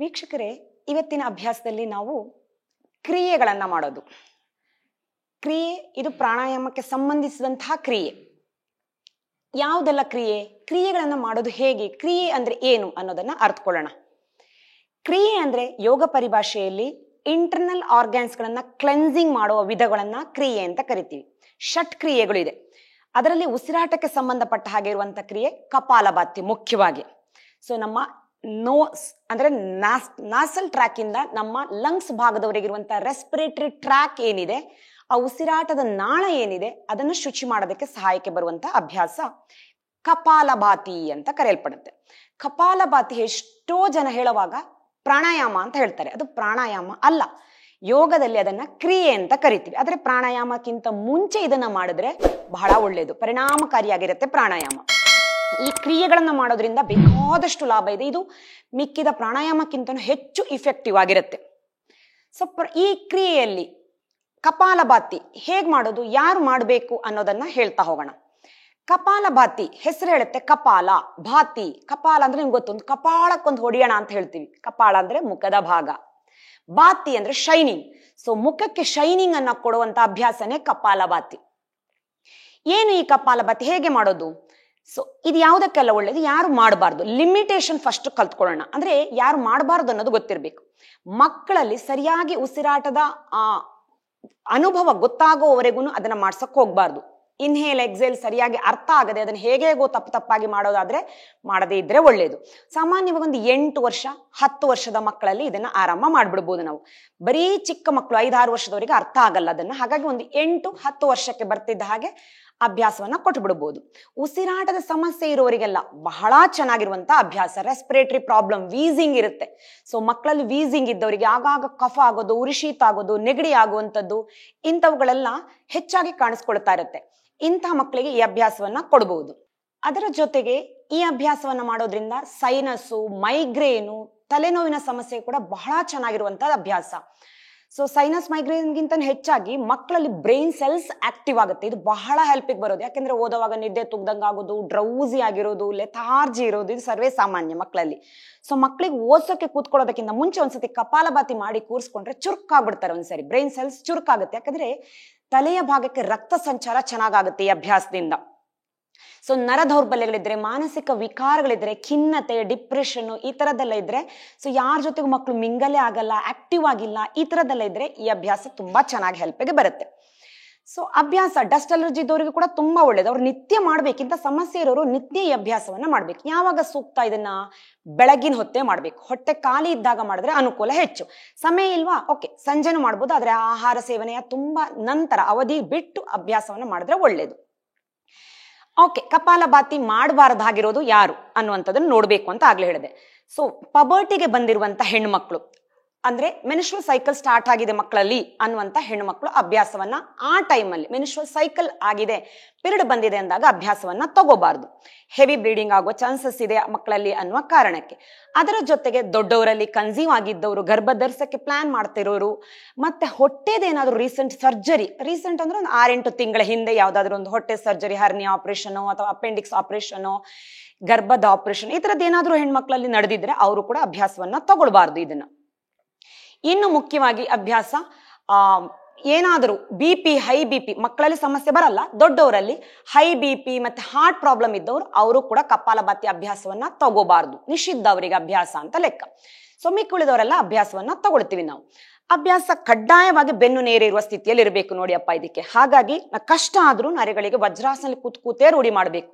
ವೀಕ್ಷಕರೇ, ಇವತ್ತಿನ ಅಭ್ಯಾಸದಲ್ಲಿ ನಾವು ಕ್ರಿಯೆಗಳನ್ನು ಮಾಡೋದು. ಕ್ರಿಯೆ ಇದು ಪ್ರಾಣಾಯಾಮಕ್ಕೆ ಸಂಬಂಧಿಸಿದಂತಹ ಕ್ರಿಯೆ. ಯಾವುದೆಲ್ಲ ಕ್ರಿಯೆಗಳನ್ನು ಮಾಡೋದು ಹೇಗೆ, ಕ್ರಿಯೆ ಅಂದ್ರೆ ಏನು ಅನ್ನೋದನ್ನ ಅರ್ಥಕೊಳ್ಳೋಣ. ಕ್ರಿಯೆ ಅಂದ್ರೆ ಯೋಗ ಪರಿಭಾಷೆಯಲ್ಲಿ ಇಂಟರ್ನಲ್ ಆರ್ಗ್ಯಾನ್ಸ್ಗಳನ್ನ ಕ್ಲೆನ್ಸಿಂಗ್ ಮಾಡುವ ವಿಧಗಳನ್ನ ಕ್ರಿಯೆ ಅಂತ ಕರಿತೀವಿ. ಷಟ್ ಕ್ರಿಯೆಗಳು ಇದೆ. ಅದರಲ್ಲಿ ಉಸಿರಾಟಕ್ಕೆ ಸಂಬಂಧಪಟ್ಟ ಹಾಗೆ ಇರುವಂತ ಕ್ರಿಯೆ ಕಪಾಲಭಾತಿ ಮುಖ್ಯವಾಗಿ. ಸೊ ನಮ್ಮ ನೋಸ್ ಅಂದ್ರೆ ನಾಸಲ್ ಟ್ರ್ಯಾಕ್ ಇಂದ ನಮ್ಮ ಲಂಗ್ಸ್ ಭಾಗದವರೆಗಿರುವಂತಹ ರೆಸ್ಪಿರೇಟರಿ ಟ್ರ್ಯಾಕ್ ಏನಿದೆ, ಆ ಉಸಿರಾಟದ ನಾಳ ಏನಿದೆ, ಅದನ್ನು ಶುಚಿ ಮಾಡೋದಕ್ಕೆ ಸಹಾಯಕ್ಕೆ ಬರುವಂತಹ ಅಭ್ಯಾಸ ಕಪಾಲಭಾತಿ ಅಂತ ಕರೆಯಲ್ಪಡುತ್ತೆ. ಕಪಾಲಭಾತಿ ಎಷ್ಟೋ ಜನ ಹೇಳುವಾಗ ಪ್ರಾಣಾಯಾಮ ಅಂತ ಹೇಳ್ತಾರೆ. ಅದು ಪ್ರಾಣಾಯಾಮ ಅಲ್ಲ. ಯೋಗದಲ್ಲಿ ಅದನ್ನ ಕ್ರಿಯೆ ಅಂತ ಕರಿತೀವಿ. ಆದ್ರೆ ಪ್ರಾಣಾಯಾಮಕ್ಕಿಂತ ಮುಂಚೆ ಇದನ್ನ ಮಾಡಿದ್ರೆ ಬಹಳ ಒಳ್ಳೆಯದು, ಪರಿಣಾಮಕಾರಿಯಾಗಿರುತ್ತೆ ಪ್ರಾಣಾಯಾಮ. ಈ ಕ್ರಿಯೆಗಳನ್ನ ಮಾಡೋದ್ರಿಂದ ಬೇಕಾದಷ್ಟು ಲಾಭ ಇದೆ. ಇದು ಮಿಕ್ಕಿದ ಪ್ರಾಣಾಯಾಮಕ್ಕಿಂತ ಹೆಚ್ಚು ಇಫೆಕ್ಟಿವ್ ಆಗಿರುತ್ತೆ. ಸೊ ಈ ಕ್ರಿಯೆಯಲ್ಲಿ ಕಪಾಲಭಾತಿ ಹೇಗ್ ಮಾಡೋದು, ಯಾರು ಮಾಡಬೇಕು ಅನ್ನೋದನ್ನ ಹೇಳ್ತಾ ಹೋಗೋಣ. ಕಪಾಲಭಾತಿ ಹೆಸರು ಹೇಳುತ್ತೆ ಕಪಾಲ, ಭಾತಿ. ಕಪಾಲ ಅಂದ್ರೆ ನಿಮ್ಗೆ ಗೊತ್ತೊಂದು ಕಪಾಳಕ್ಕೊಂದು ಹೊಡಿಯೋಣ ಅಂತ ಹೇಳ್ತೀವಿ. ಕಪಾಳ ಅಂದ್ರೆ ಮುಖದ ಭಾಗ, ಭಾತಿ ಅಂದ್ರೆ ಶೈನಿಂಗ್. ಸೊ ಮುಖಕ್ಕೆ ಶೈನಿಂಗ್ ಅನ್ನ ಕೊಡುವಂತ ಅಭ್ಯಾಸನೇ ಕಪಾಲಭಾತಿ. ಏನು ಈ ಕಪಾಲಭಾತಿ, ಹೇಗೆ ಮಾಡೋದು? ಸೊ ಇದು ಯಾವುದಕ್ಕೆಲ್ಲ ಒಳ್ಳೇದು, ಯಾರು ಮಾಡಬಾರ್ದು, ಲಿಮಿಟೇಷನ್ ಫಸ್ಟ್ ಕಲ್ತ್ಕೊಳ್ಳೋಣ. ಅಂದ್ರೆ ಯಾರು ಮಾಡಬಾರ್ದು ಅನ್ನೋದು ಗೊತ್ತಿರ್ಬೇಕು. ಮಕ್ಕಳಲ್ಲಿ ಸರಿಯಾಗಿ ಉಸಿರಾಟದ ಅನುಭವ ಗೊತ್ತಾಗೋವರೆಗೂ ಅದನ್ನ ಮಾಡ್ಸಕ್ ಹೋಗ್ಬಾರ್ದು. ಇನ್ಹೇಲ್ ಎಕ್ಸೇಲ್ ಸರಿಯಾಗಿ ಅರ್ಥ ಆಗದೆ ಅದನ್ನ ಹೇಗೇಗೋ ತಪ್ಪಾಗಿ ಮಾಡೋದಾದ್ರೆ ಮಾಡದೇ ಇದ್ರೆ ಒಳ್ಳೇದು. ಸಾಮಾನ್ಯವಾಗಿ ಒಂದು 8 ವರ್ಷ 10 ವರ್ಷದ ಮಕ್ಕಳಲ್ಲಿ ಇದನ್ನ ಆರಾಮ ಮಾಡ್ಬಿಡ್ಬೋದು ನಾವು. ಬರೀ ಚಿಕ್ಕ ಮಕ್ಕಳು 5-6 ವರ್ಷದವರೆಗೆ ಅರ್ಥ ಆಗಲ್ಲ ಅದನ್ನ. ಹಾಗಾಗಿ ಒಂದು 8-10 ವರ್ಷಕ್ಕೆ ಬರ್ತಿದ್ದ ಹಾಗೆ ಅಭ್ಯಾಸವನ್ನ ಕೊಟ್ಬಿಡ್ಬೋದು. ಉಸಿರಾಟದ ಸಮಸ್ಯೆ ಇರೋರಿಗೆಲ್ಲ ಬಹಳ ಚೆನ್ನಾಗಿರುವಂತ ಅಭ್ಯಾಸ. ರೆಸ್ಪಿರೇಟರಿ ಪ್ರಾಬ್ಲಮ್, ವೀಸಿಂಗ್ ಇರುತ್ತೆ. ಸೊ ಮಕ್ಕಳಲ್ಲಿ ವೀಸಿಂಗ್ ಇದ್ದವರಿಗೆ ಆಗಾಗ ಕಫ ಆಗೋದು, ಉರಿಶೀತ ಆಗೋದು, ನೆಗಡಿ ಆಗುವಂಥದ್ದು ಇಂಥವುಗಳೆಲ್ಲ ಹೆಚ್ಚಾಗಿ ಕಾಣಿಸ್ಕೊಳ್ತಾ ಇರುತ್ತೆ. ಇಂತಹ ಮಕ್ಕಳಿಗೆ ಈ ಅಭ್ಯಾಸವನ್ನ ಕೊಡಬಹುದು. ಅದರ ಜೊತೆಗೆ ಈ ಅಭ್ಯಾಸವನ್ನ ಮಾಡೋದ್ರಿಂದ ಸೈನಸ್ಸು, ಮೈಗ್ರೇನು, ತಲೆನೋವಿನ ಸಮಸ್ಯೆ ಕೂಡ ಬಹಳ ಚೆನ್ನಾಗಿರುವಂತಹ ಅಭ್ಯಾಸ. ಸೊ ಸೈನಸ್ ಮೈಗ್ರೇನ್ಗಿಂತ ಹೆಚ್ಚಾಗಿ ಮಕ್ಕಳಲ್ಲಿ ಬ್ರೈನ್ ಸೆಲ್ಸ್ ಆಕ್ಟಿವ್ ಆಗುತ್ತೆ. ಇದು ಬಹಳ ಹೆಲ್ಪಿಗೆ ಬರೋದು. ಯಾಕೆಂದ್ರೆ ಓದುವಾಗ ನಿದ್ದೆ ತುಗ್ದಂಗೆ ಆಗೋದು, ಡ್ರೌಸಿ ಆಗಿರೋದು, ಲೆಥಾರ್ಜಿ ಇರೋದು ಇದು ಸರ್ವೇ ಸಾಮಾನ್ಯ ಮಕ್ಕಳಲ್ಲಿ. ಸೊ ಮಕ್ಕಳಿಗೆ ಓದ್ಸೋಕೆ ಕೂತ್ಕೊಳ್ಳೋದಕ್ಕಿಂತ ಮುಂಚೆ ಒಂದ್ಸತಿ ಕಪಾಲಭಾತಿ ಮಾಡಿ ಕೂರಿಸ್ಕೊಂಡ್ರೆ ಚುರುಕಾಗ್ಬಿಡ್ತಾರೆ. ಒಂದ್ಸರಿ ಬ್ರೈನ್ ಸೆಲ್ಸ್ ಚುರುಕಾಗುತ್ತೆ. ಯಾಕಂದ್ರೆ ತಲೆಯ ಭಾಗಕ್ಕೆ ರಕ್ತ ಸಂಚಾರ ಚೆನ್ನಾಗಾಗುತ್ತೆ ಈ ಅಭ್ಯಾಸದಿಂದ. ಸೊ ನರ ದೌರ್ಬಲ್ಯಗಳಿದ್ರೆ, ಮಾನಸಿಕ ವಿಕಾರಗಳಿದ್ರೆ, ಖಿನ್ನತೆ, ಡಿಪ್ರೆಷನ್ ಈ ತರದೆಲ್ಲ ಇದ್ರೆ, ಸೊ ಯಾರ ಜೊತೆಗೂ ಮಕ್ಕಳು ಮಿಂಗಲೇ ಆಗಲ್ಲ, ಆಕ್ಟಿವ್ ಆಗಿಲ್ಲ, ಈ ತರದೆಲ್ಲ ಇದ್ರೆ ಈ ಅಭ್ಯಾಸ ತುಂಬಾ ಚೆನ್ನಾಗಿ ಹೆಲ್ಪಿಗೆ ಬರುತ್ತೆ. ಸೊ ಅಭ್ಯಾಸ ಡಸ್ಟ್ ಅಲರ್ಜಿ ಇದ್ದವರಿಗೂ ಕೂಡ ತುಂಬಾ ಒಳ್ಳೇದು. ಅವ್ರು ನಿತ್ಯ ಮಾಡ್ಬೇಕಿಂತ ಸಮಸ್ಯೆ ಇರೋರು ನಿತ್ಯ ಈ ಅಭ್ಯಾಸವನ್ನ ಮಾಡ್ಬೇಕು. ಯಾವಾಗ ಸೂಕ್ತ ಇದನ್ನ? ಬೆಳಗಿನ ಹೊತ್ತೇ ಮಾಡ್ಬೇಕು. ಹೊಟ್ಟೆ ಖಾಲಿ ಇದ್ದಾಗ ಮಾಡಿದ್ರೆ ಅನುಕೂಲ ಹೆಚ್ಚು. ಸಮಯ ಇಲ್ವಾ? ಓಕೆ, ಸಂಜೆನೂ ಮಾಡ್ಬೋದು. ಆದ್ರೆ ಆಹಾರ ಸೇವನೆಯ ತುಂಬಾ ನಂತರ ಅವಧಿ ಬಿಟ್ಟು ಅಭ್ಯಾಸವನ್ನ ಮಾಡಿದ್ರೆ ಒಳ್ಳೇದು. ಓಕೆ, ಕಪಾಲಭಾತಿ ಮಾಡಬಾರದಾಗಿರೋದು ಯಾರು ಅನ್ನುವಂಥದ್ದನ್ನು ನೋಡ್ಬೇಕು ಅಂತ ಆಗ್ಲೇ ಹೇಳಿದೆ. ಸೊ ಪಬರ್ಟಿಗೆ ಬಂದಿರುವಂತ ಹೆಣ್ಮಕ್ಳು, ಅಂದ್ರೆ ಮೆನ್ಸ್ಟ್ರುವಲ್ ಸೈಕಲ್ ಸ್ಟಾರ್ಟ್ ಆಗಿದೆ ಮಕ್ಕಳಲ್ಲಿ ಅನ್ನುವಂತ ಹೆಣ್ಮಕ್ಳು ಅಭ್ಯಾಸವನ್ನ ಆ ಟೈಮಲ್ಲಿ ಮೆನ್ಸ್ಟ್ರುವಲ್ ಸೈಕಲ್ ಆಗಿದೆ, ಪಿರಿಯಡ್ ಬಂದಿದೆ ಅಂದಾಗ ಅಭ್ಯಾಸವನ್ನ ತಗೋಬಾರ್ದು. ಹೆವಿ ಬ್ಲೀಡಿಂಗ್ ಆಗೋ ಚಾನ್ಸಸ್ ಇದೆ ಮಕ್ಕಳಲ್ಲಿ ಅನ್ನುವ ಕಾರಣಕ್ಕೆ. ಅದರ ಜೊತೆಗೆ ದೊಡ್ಡವರಲ್ಲಿ ಕನ್ಸೀವ್ ಆಗಿದ್ದವರು, ಗರ್ಭ ಧರಿಸಕ್ಕೆ ಪ್ಲಾನ್ ಮಾಡ್ತಿರೋರು, ಮತ್ತೆ ಹೊಟ್ಟೆದೇನಾದ್ರೂ ರೀಸೆಂಟ್ ಅಂದ್ರೆ ಒಂದು 6-8 ತಿಂಗಳ ಹಿಂದೆ ಯಾವ್ದಾದ್ರು ಒಂದು ಹೊಟ್ಟೆ ಸರ್ಜರಿ, ಹರ್ನಿಯಾ ಆಪರೇಷನ್ ಅಥವಾ ಅಪೆಂಡಿಕ್ಸ್ ಆಪರೇಷನ್, ಗರ್ಭದ ಆಪರೇಷನ್, ಈ ತರದ್ದು ಏನಾದ್ರೂ ಹೆಣ್ಮಕ್ಳಲ್ಲಿ ನಡೆದಿದ್ರೆ ಅವರು ಕೂಡ ಅಭ್ಯಾಸವನ್ನ ತಗೊಳ್ಬಾರ್ದು ಇದನ್ನ. ಇನ್ನು ಮುಖ್ಯವಾಗಿ ಅಭ್ಯಾಸ ಏನಾದರೂ ಹೈ ಬಿ ಪಿ ಮಕ್ಕಳಲ್ಲಿ ಸಮಸ್ಯೆ ಬರಲ್ಲ, ದೊಡ್ಡವರಲ್ಲಿ ಹೈ ಬಿ ಪಿ ಮತ್ತೆ ಹಾರ್ಟ್ ಪ್ರಾಬ್ಲಮ್ ಇದ್ದವರು ಅವರು ಕೂಡ ಕಪಾಲಭಾತಿ ಅಭ್ಯಾಸವನ್ನ ತಗೋಬಾರ್ದು. ನಿಷಿದ್ಧ ಅವರಿಗೆ ಅಭ್ಯಾಸ ಅಂತ ಲೆಕ್ಕ. ಸೊ ಮಿಕ್ಕುಳಿದವರೆಲ್ಲ ಅಭ್ಯಾಸವನ್ನ ತಗೊಳ್ತೀವಿ ನಾವು. ಅಭ್ಯಾಸ ಕಡ್ಡಾಯವಾಗಿ ಬೆನ್ನು ನೇರ ಇರುವ ಸ್ಥಿತಿಯಲ್ಲಿ ಇರಬೇಕು ನೋಡಿ ಅಪ್ಪ ಇದಕ್ಕೆ. ಹಾಗಾಗಿ ಕಷ್ಟ ಆದ್ರೂ ನರೆಗಳಿಗೆ ವಜ್ರಾಸನದಲ್ಲಿ ಕೂತೇ ರೂಢಿ ಮಾಡಬೇಕು.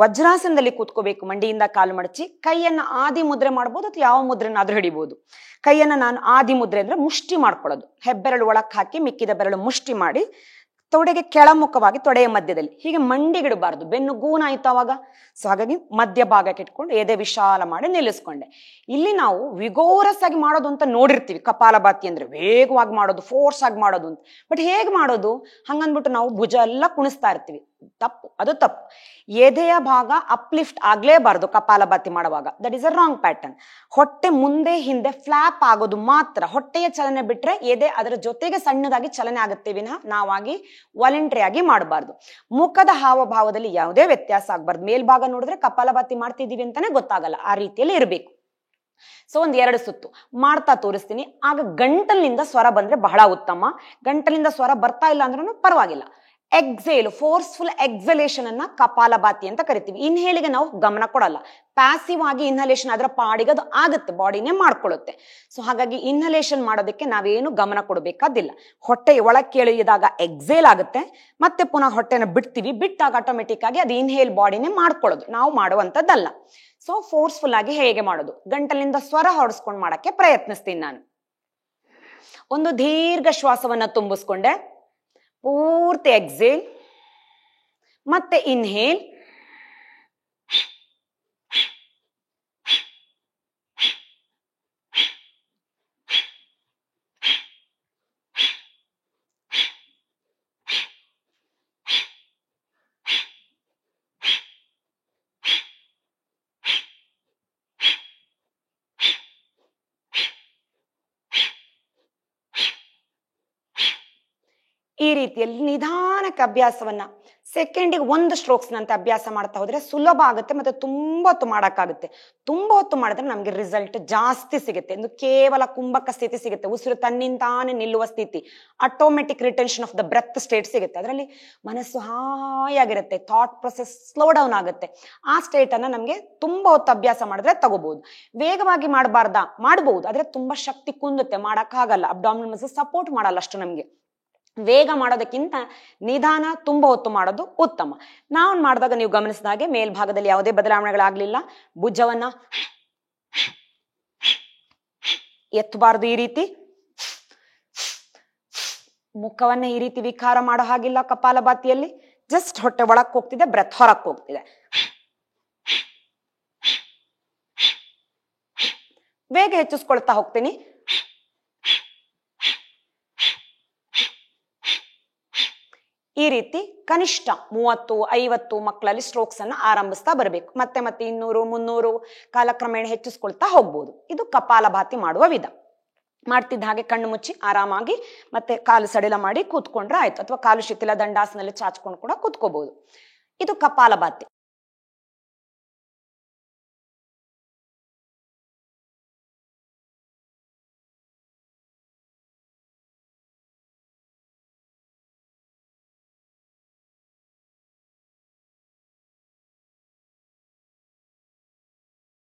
ವಜ್ರಾಸನದಲ್ಲಿ ಕೂತ್ಕೋಬೇಕು. ಮಂಡಿಯಿಂದ ಕಾಲು ಮಡಚಿ ಕೈಯನ್ನ ಆದಿ ಮುದ್ರೆ ಮಾಡ್ಬೋದು ಅಥವಾ ಯಾವ ಮುದ್ರೆನಾದ್ರೂ ಹಿಡಿಬಹುದು. ಕೈಯನ್ನ ನಾನು ಆದಿ ಮುದ್ರೆ ಅಂದ್ರೆ ಮುಷ್ಟಿ ಮಾಡ್ಕೊಳ್ಳೋದು. ಹೆಬ್ಬೆರಳು ಒಳಕ್ ಹಾಕಿ ಮಿಕ್ಕಿದ ಬೆರಳು ಮುಷ್ಟಿ ಮಾಡಿ ತೊಡೆಗೆ ಕೆಳಮುಖವಾಗಿ ತೊಡೆಯ ಮಧ್ಯದಲ್ಲಿ ಹೀಗೆ ಮಂಡಿಗಿಡಬಾರ್ದು, ಬೆನ್ನು ಗೂನಾಯ್ತು ಅವಾಗ. ಸೊ ಹಾಗಾಗಿ ಮಧ್ಯ ಭಾಗಕ್ಕೆ ಇಟ್ಕೊಂಡು ಎದೆ ವಿಶಾಲ ಮಾಡಿ ನಿಲ್ಲಿಸ್ಕೊಂಡೆ. ಇಲ್ಲಿ ನಾವು ವಿಗೋರಸ್ ಆಗಿ ಮಾಡೋದು ಅಂತ ನೋಡಿರ್ತೀವಿ. ಕಪಾಲಭಾತಿ ಅಂದ್ರೆ ವೇಗವಾಗಿ ಮಾಡೋದು, ಫೋರ್ಸ್ ಆಗಿ ಮಾಡೋದು ಅಂತ. ಬಟ್ ಹೇಗೆ ಮಾಡೋದು? ಹಂಗನ್ಬಿಟ್ಟು ನಾವು ಭುಜ ಎಲ್ಲ ಕುಣಿಸ್ತಾ ಇರ್ತೀವಿ. ತಪ್ಪು, ಅದು ತಪ್ಪು. ಎದೆಯ ಭಾಗ ಅಪ್ಲಿಫ್ಟ್ ಆಗ್ಲೇಬಾರ್ದು ಕಪಾಲಭಾತಿ ಮಾಡುವಾಗ. That is a wrong pattern. ಹೊಟ್ಟೆ ಮುಂದೆ ಹಿಂದೆ ಫ್ಲಾಪ್ ಆಗೋದು ಮಾತ್ರ, ಹೊಟ್ಟೆಯ ಚಲನೆ ಬಿಟ್ರೆ ಎದೆ ಅದರ ಜೊತೆಗೆ ಸಣ್ಣದಾಗಿ ಚಲನೆ ಆಗುತ್ತೆ ವಿನಃ ನಾವಾಗಿ ವಾಲಂಟರಿ ಆಗಿ ಮಾಡಬಾರ್ದು. ಮುಖದ ಹಾವಭಾವದಲ್ಲಿ ಯಾವುದೇ ವ್ಯತ್ಯಾಸ ಆಗ್ಬಾರ್ದು. ಮೇಲ್ಭಾಗ ನೋಡಿದ್ರೆ ಕಪಾಲಭಾತಿ ಮಾಡ್ತಿದೀವಿ ಅಂತಾನೆ ಗೊತ್ತಾಗಲ್ಲ, ಆ ರೀತಿಯಲ್ಲಿ ಇರಬೇಕು. ಸೊ ಒಂದ್ 2 ಸುತ್ತು ಮಾಡ್ತಾ ತೋರಿಸ್ತೀನಿ. ಆಗ ಗಂಟಲಿನಿಂದ ಸ್ವರ ಬಂದ್ರೆ ಬಹಳ ಉತ್ತಮ. ಗಂಟಲಿಂದ ಸ್ವರ ಬರ್ತಾ ಇಲ್ಲ ಅಂದ್ರೂ ಪರವಾಗಿಲ್ಲ. ಎಕ್ಸೇಲ್, ಫೋರ್ಸ್ಫುಲ್ ಎಕ್ಸಲೇಷನ್ ಅನ್ನ ಕಪಾಲಭಾತಿ ಅಂತ ಕರಿತೀವಿ. ಇನ್ಹೇಲಿಗೆ ನಾವು ಗಮನ ಕೊಡಲ್ಲ, ಪ್ಯಾಸಿವ್ ಆಗಿ ಇನ್ಹಲೇಷನ್ ಅದರ ಪಾಡಿಗೆ ಅದು ಆಗುತ್ತೆ, ಬಾಡಿನೇ ಮಾಡ್ಕೊಳ್ಳುತ್ತೆ. ಸೊ ಹಾಗಾಗಿ ಇನ್ಹಲೇಷನ್ ಮಾಡೋದಕ್ಕೆ ನಾವೇನು ಗಮನ ಕೊಡಬೇಕಾದಿಲ್ಲ. ಹೊಟ್ಟೆ ಒಳಕ್ಕೆ ಎಳೆಯಿದಾಗ ಎಕ್ಸೇಲ್ ಆಗುತ್ತೆ, ಮತ್ತೆ ಪುನಃ ಹೊಟ್ಟೆನ ಬಿಡ್ತೀವಿ, ಬಿಟ್ಟಾಗ ಆಟೋಮೆಟಿಕ್ ಆಗಿ ಅದು ಇನ್ಹೇಲ್ ಬಾಡಿನೇ ಮಾಡ್ಕೊಳ್ಳೋದು, ನಾವು ಮಾಡುವಂಥದ್ದಲ್ಲ. ಸೊ ಫೋರ್ಸ್ಫುಲ್ ಆಗಿ ಹೇಗೆ ಮಾಡೋದು, ಗಂಟಲಿಂದ ಸ್ವರ ಹೊರಡಿಸ್ಕೊಂಡು ಮಾಡಕ್ಕೆ ಪ್ರಯತ್ನಿಸ್ತೀನಿ ನಾನು. ಒಂದು ದೀರ್ಘ ಶ್ವಾಸವನ್ನ ತುಂಬಿಸ್ಕೊಂಡೆ, ಪೂರ್ತಿ ಎಕ್ಸೇಲ್, ಮತ್ತೆ ಇನ್ಹೇಲ್, ಈ ರೀತಿಯಲ್ಲಿ ನಿಧಾನಕ್ಕೆ ಅಭ್ಯಾಸವನ್ನ ಸೆಕೆಂಡಿಗೆ 1 ಸ್ಟ್ರೋಕ್ಸ್ ನಂತೆ ಅಭ್ಯಾಸ ಮಾಡ್ತಾ ಹೋದ್ರೆ ಸುಲಭ ಆಗುತ್ತೆ, ಮತ್ತೆ ತುಂಬಾ ಹೊತ್ತು ಮಾಡಕ್ಕಾಗುತ್ತೆ. ತುಂಬಾ ಹೊತ್ತು ಮಾಡಿದ್ರೆ ನಮ್ಗೆ ರಿಸಲ್ಟ್ ಜಾಸ್ತಿ ಸಿಗುತ್ತೆ. ಒಂದು ಕೇವಲ ಕುಂಭಕ ಸ್ಥಿತಿ ಸಿಗುತ್ತೆ, ಉಸಿರು ತನ್ನಿಂತಾನೆ ನಿಲ್ಲುವ ಸ್ಥಿತಿ, automatic retention of the breath state ಸಿಗುತ್ತೆ. ಅದರಲ್ಲಿ ಮನಸ್ಸು ಹಾಯಾಗಿರುತ್ತೆ, ಥಾಟ್ ಪ್ರೊಸೆಸ್ ಸ್ಲೋ ಡೌನ್ ಆಗುತ್ತೆ. ಆ ಸ್ಟೇಟ್ ಅನ್ನ ನಮ್ಗೆ ತುಂಬಾ ಹೊತ್ತು ಅಭ್ಯಾಸ ಮಾಡಿದ್ರೆ ತಗೋಬಹುದು. ವೇಗವಾಗಿ ಮಾಡಬಾರ್ದಾ, ಮಾಡಬಹುದು, ಆದ್ರೆ ತುಂಬಾ ಶಕ್ತಿ ಕುಂದುತ್ತೆ, ಮಾಡಕ್ಕಾಗಲ್ಲ. ಅಬ್ಡಾಮಿನಲ್ ಮಸಲ್ಸ್ ಸಪೋರ್ಟ್ ಮಾಡಲ್ಲ ಅಷ್ಟು ನಮ್ಗೆ. ವೇಗ ಮಾಡೋದಕ್ಕಿಂತ ನಿಧಾನ ತುಂಬಾ ಹೊತ್ತು ಮಾಡೋದು ಉತ್ತಮ. ನಾವು ಮಾಡಿದಾಗ ನೀವು ಗಮನಿಸಿದ ಹಾಗೆ ಮೇಲ್ಭಾಗದಲ್ಲಿ ಯಾವುದೇ ಬದಲಾವಣೆಗಳಾಗ್ಲಿಲ್ಲ. ಭುಜವನ್ನ ಎತ್ತಬಾರ್ದು, ಈ ರೀತಿ ಮುಖವನ್ನ ಈ ರೀತಿ ವಿಕಾರ ಮಾಡೋ ಹಾಗಿಲ್ಲ. ಕಪಾಲಭಾತಿಯಲ್ಲಿ ಜಸ್ಟ್ ಹೊಟ್ಟೆ ಒಳಕ್ ಹೋಗ್ತಿದೆ, ಬ್ರೆತ್ ಹೊರಕ್ ಹೋಗ್ತಿದೆ. ವೇಗ ಹೆಚ್ಚಿಸ್ಕೊಳ್ತಾ ಹೋಗ್ತೀನಿ. ಈ ರೀತಿ ಕನಿಷ್ಠ 30-50 ಮಕ್ಕಳಲ್ಲಿ ಸ್ಟ್ರೋಕ್ಸ್ ಅನ್ನ ಆರಂಭಿಸ್ತಾ ಬರಬೇಕು. ಮತ್ತೆ 200-300 ಕಾಲಕ್ರಮೇಣ ಹೆಚ್ಚಿಸ್ಕೊಳ್ತಾ ಹೋಗ್ಬೋದು. ಇದು ಕಪಾಲಭಾತಿ ಮಾಡುವ ವಿಧ. ಮಾಡ್ತಿದ್ದ ಹಾಗೆ ಕಣ್ಣು ಮುಚ್ಚಿ ಆರಾಮಾಗಿ ಮತ್ತೆ ಕಾಲು ಸಡಿಲ ಮಾಡಿ ಕೂತ್ಕೊಂಡ್ರೆ ಆಯ್ತು, ಅಥವಾ ಕಾಲು ಶಿಥಿಲ ದಂಡಾಸನಲ್ಲಿ ಚಾಚ್ಕೊಂಡು ಕೂಡ ಕೂತ್ಕೋಬಹುದು. ಇದು ಕಪಾಲಭಾತಿ.